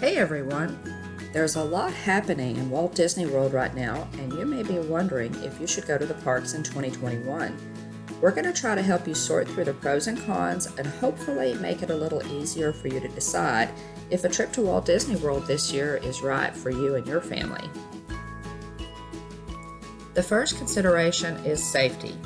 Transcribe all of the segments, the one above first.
Hey everyone! There's a lot happening in Walt Disney World right now, and you may be wondering if you should go to the parks in 2021. We're going to try to help you sort through the pros and cons and hopefully make it a little easier for you to decide if a trip to Walt Disney World this year is right for you and your family. The first consideration is safety.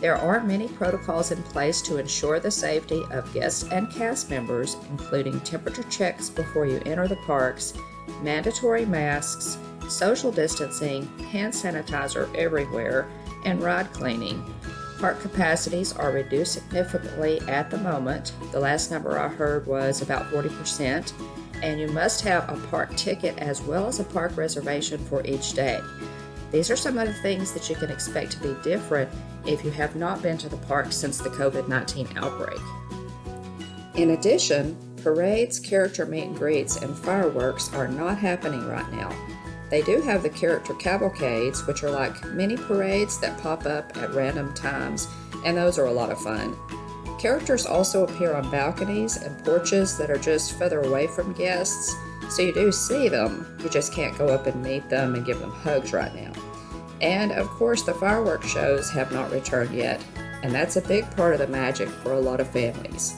There are many protocols in place to ensure the safety of guests and cast members, including temperature checks before you enter the parks, mandatory masks, social distancing, hand sanitizer everywhere, and ride cleaning. Park capacities are reduced significantly at the moment. The last number I heard was about 40%, and you must have a park ticket as well as a park reservation for each day. These are some of the things that you can expect to be different if you have not been to the park since the COVID-19 outbreak. In addition, parades, character meet and greets, and fireworks are not happening right now. They do have the character cavalcades, which are like mini parades that pop up at random times, and those are a lot of fun. Characters also appear on balconies and porches that are just further away from guests, so you do see them, you just can't go up and meet them and give them hugs right now. And of course, the fireworks shows have not returned yet, and that's a big part of the magic for a lot of families.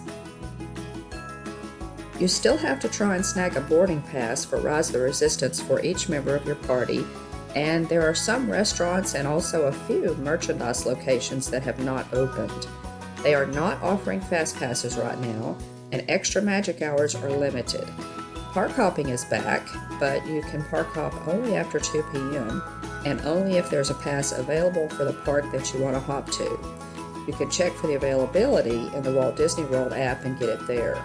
You still have to try and snag a boarding pass for Rise of the Resistance for each member of your party, and there are some restaurants and also a few merchandise locations that have not opened. They are not offering fast passes right now, and extra magic hours are limited. Park hopping is back, but you can park hop only after 2 p.m. and only if there's a pass available for the park that you want to hop to. You can check for the availability in the Walt Disney World app and get it there.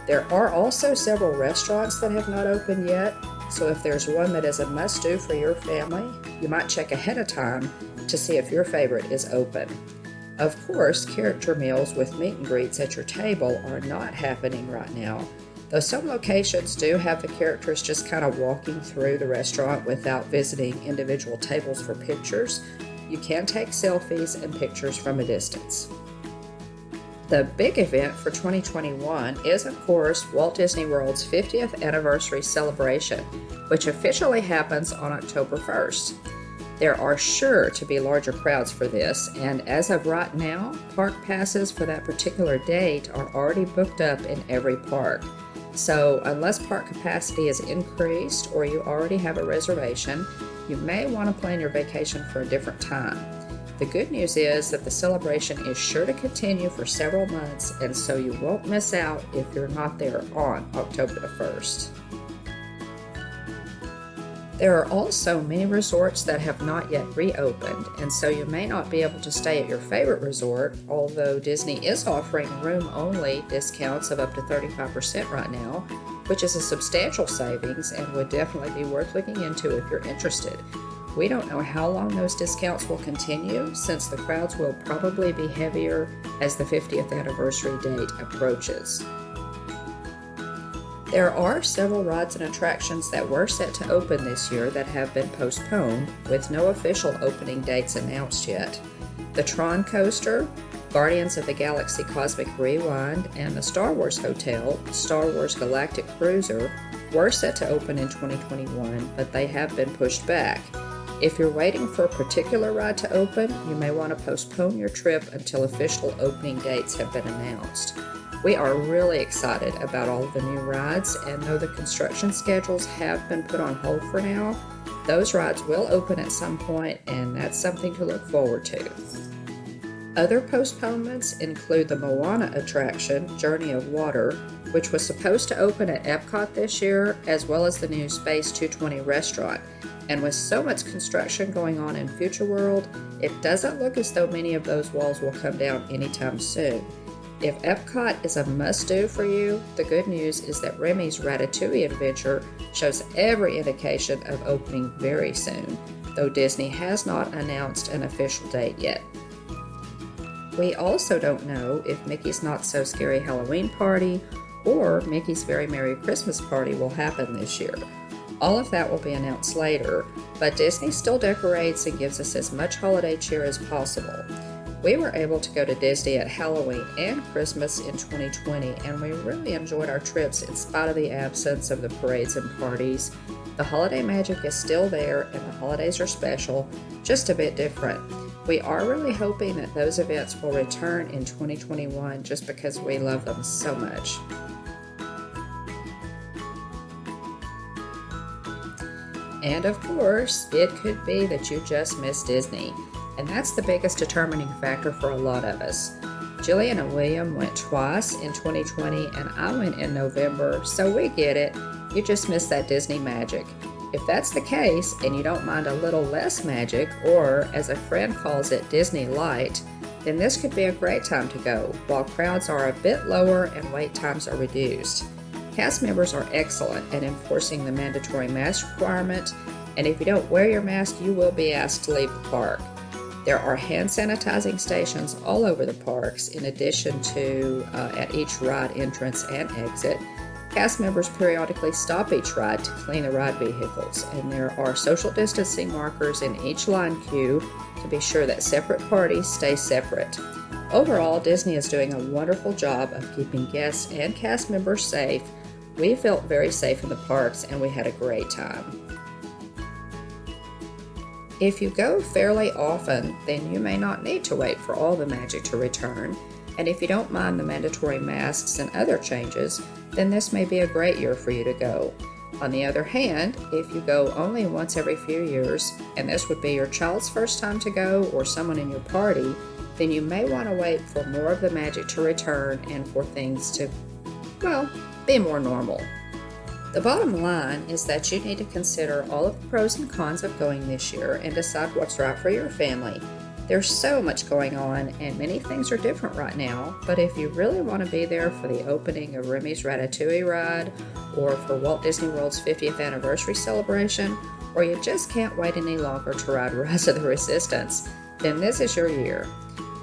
There are also several restaurants that have not opened yet, so if there's one that is a must-do for your family, you might check ahead of time to see if your favorite is open. Of course, character meals with meet and greets at your table are not happening right now, though some locations do have the characters just kind of walking through the restaurant without visiting individual tables for pictures. You can take selfies and pictures from a distance. The big event for 2021 is, of course, Walt Disney World's 50th anniversary celebration, which officially happens on October 1st. There are sure to be larger crowds for this, and as of right now, park passes for that particular date are already booked up in every park. So unless park capacity is increased or you already have a reservation, you may want to plan your vacation for a different time. The good news is that the celebration is sure to continue for several months, and so you won't miss out if you're not there on October the 1st. There are also many resorts that have not yet reopened, and so you may not be able to stay at your favorite resort, although Disney is offering room-only discounts of up to 35% right now, which is a substantial savings and would definitely be worth looking into if you're interested. We don't know how long those discounts will continue, since the crowds will probably be heavier as the 50th anniversary date approaches. There are several rides and attractions that were set to open this year that have been postponed, with no official opening dates announced yet. The Tron Coaster, Guardians of the Galaxy Cosmic Rewind, and the Star Wars Hotel, Star Wars Galactic Cruiser, were set to open in 2021, but they have been pushed back. If you're waiting for a particular ride to open, you may want to postpone your trip until official opening dates have been announced. We are really excited about all of the new rides, and though the construction schedules have been put on hold for now, those rides will open at some point, and that's something to look forward to. Other postponements include the Moana attraction, Journey of Water, which was supposed to open at Epcot this year, as well as the new Space 220 restaurant. And with so much construction going on in Future World, it doesn't look as though many of those walls will come down anytime soon. If Epcot is a must-do for you, the good news is that Remy's Ratatouille adventure shows every indication of opening very soon, though Disney has not announced an official date yet. We also don't know if Mickey's Not So Scary Halloween Party or Mickey's Very Merry Christmas Party will happen this year. All of that will be announced later, but Disney still decorates and gives us as much holiday cheer as possible. We were able to go to Disney at Halloween and Christmas in 2020, and we really enjoyed our trips in spite of the absence of the parades and parties. The holiday magic is still there, and the holidays are special, just a bit different. We are really hoping that those events will return in 2021 just because we love them so much. And of course, it could be that you just missed Disney. And that's the biggest determining factor for a lot of us. Jillian and William went twice in 2020, and I went in November, so we get it. You just missed that Disney magic. If that's the case, and you don't mind a little less magic, or as a friend calls it, Disney Light, then this could be a great time to go, while crowds are a bit lower and wait times are reduced. Cast members are excellent at enforcing the mandatory mask requirement, and if you don't wear your mask, you will be asked to leave the park. There are hand sanitizing stations all over the parks, in addition to at each ride entrance and exit. Cast members periodically stop each ride to clean the ride vehicles, and there are social distancing markers in each line queue to be sure that separate parties stay separate. Overall, Disney is doing a wonderful job of keeping guests and cast members safe. We felt very safe in the parks, and we had a great time. If you go fairly often, then you may not need to wait for all the magic to return, and if you don't mind the mandatory masks and other changes, then this may be a great year for you to go. On the other hand, if you go only once every few years, and this would be your child's first time to go or someone in your party, then you may want to wait for more of the magic to return and for things to, well, be more normal. The bottom line is that you need to consider all of the pros and cons of going this year and decide what's right for your family. There's so much going on, and many things are different right now, but if you really want to be there for the opening of Remy's Ratatouille ride, or for Walt Disney World's 50th anniversary celebration, or you just can't wait any longer to ride Rise of the Resistance, then this is your year.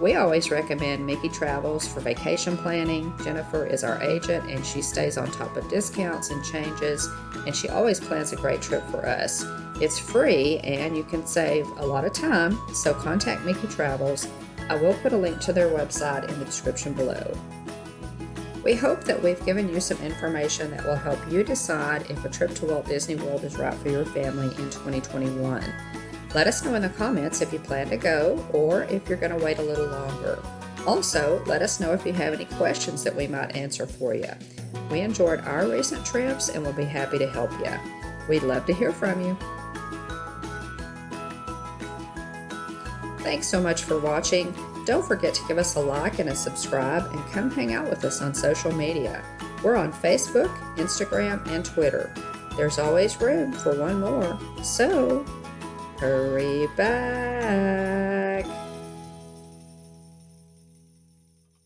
We always recommend Mickey Travels for vacation planning. Jennifer is our agent, and she stays on top of discounts and changes, and she always plans a great trip for us. It's free, and you can save a lot of time, so contact Mickey Travels. I will put a link to their website in the description below. We hope that we've given you some information that will help you decide if a trip to Walt Disney World is right for your family in 2021. Let us know in the comments if you plan to go or if you're going to wait a little longer. Also, let us know if you have any questions that we might answer for you. We enjoyed our recent trips and will be happy to help you. We'd love to hear from you. Thanks so much for watching. Don't forget to give us a like and a subscribe and come hang out with us on social media. We're on Facebook, Instagram, and Twitter. There's always room for one more, so hurry back.